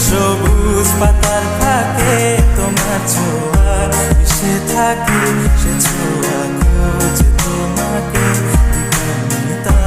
সবুজ পাতার ফাঁকে তোমার ছোঁয়া মিশে থাকে, সে ছোঁয়া খোঁজে তোমাকে দিবানিতা।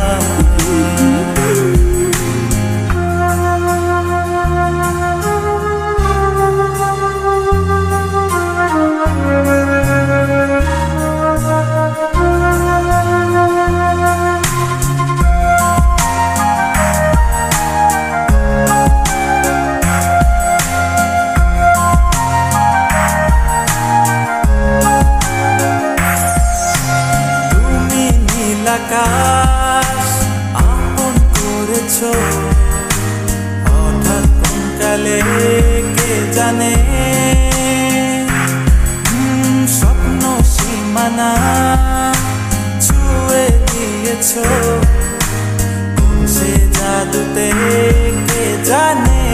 আকাশ আপন করেছো হঠাৎ কোন কালে কে জানে, স্বপ্ন সীমানা ছুঁয়ে দিয়েছো কোন সে জাদুতে কে জানে।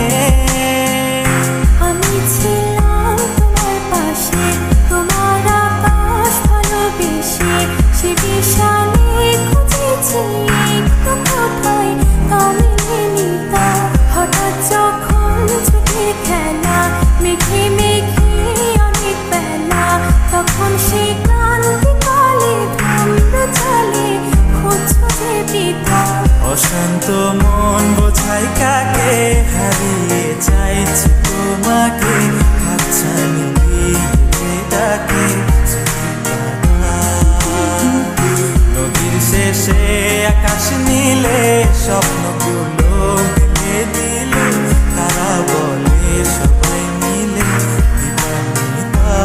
আমি ছিলাম তোমার পাশে, তোমার আকাশ ভালোবেসে, সে বিশাল হঠাৎ যখন চোখের খেলা মেঘে মেঘে অনেক বেলা, তখন সে ক্লান্তিকালে ভ্রম্র চলে খুঁজছো যে পিতা। অশান্ত মন বোঝাই কাকে হারিয়ে চাইছি তোমাকে, হাতছানি দিয়ে ডাকে নদীর শেষে আকাশ নীলে স্বপ্নগুলো দিলে দিলে, তারা বলে সবাই মিলে দিবানিতা।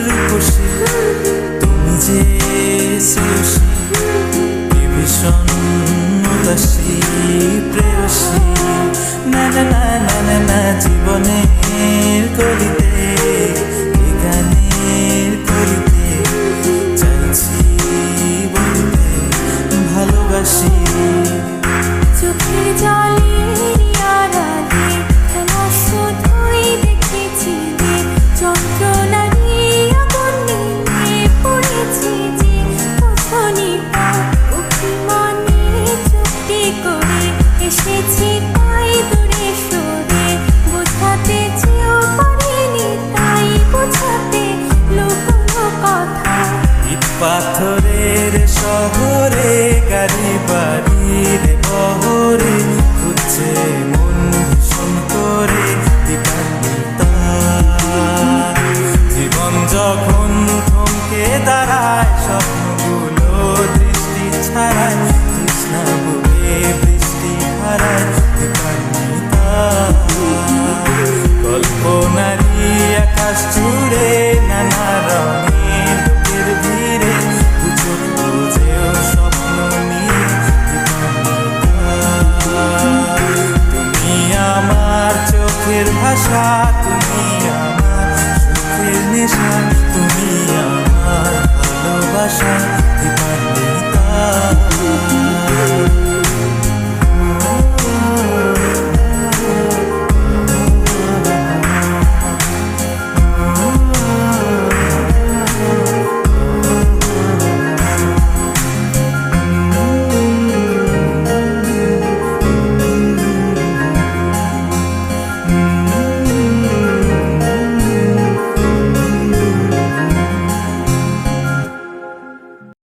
রূপসী তুমি যে শ্রেয়সী, কি ভীষণ উদাসী প্রেয়সী, না না না না না না জীবনের কলিতে গানের কলিতে চাইছি বলতে ভালোবাসি। চোখের জলের আড়ালে খেলা শুধুই দেখেছি যে, যন্ত্রণারই আগুন নিয়ে পড়েছি যে অসনিতা। অভিমানে চুক্তি করে এসেছি তাই দূরে সরে, বোঝাতে চেয়েও পারিনি তাই বোঝাতে লুকোনো কথা। ইট পাথরের শহরে গাড়ি বাড়ির বহরে খুঁজছে মন ভীষণ করে দিবানিতা। জীবন যখন থমকে দাঁড়ায় স্বপ্নগুলো দৃষ্টি ছাড়ায়, তৃষ্ণা বুকে বৃষ্টি হারায় দিবানিতা। কল্পনারই আকাশ জুড়ে নানা রঙের লোকের ভিড়ে, গুজব বুঝেও স্বপ্ন নিয়ে দিবানিতা। তুমি আমার চোখের ভাষা, তুমি আমার সুখের নেশা।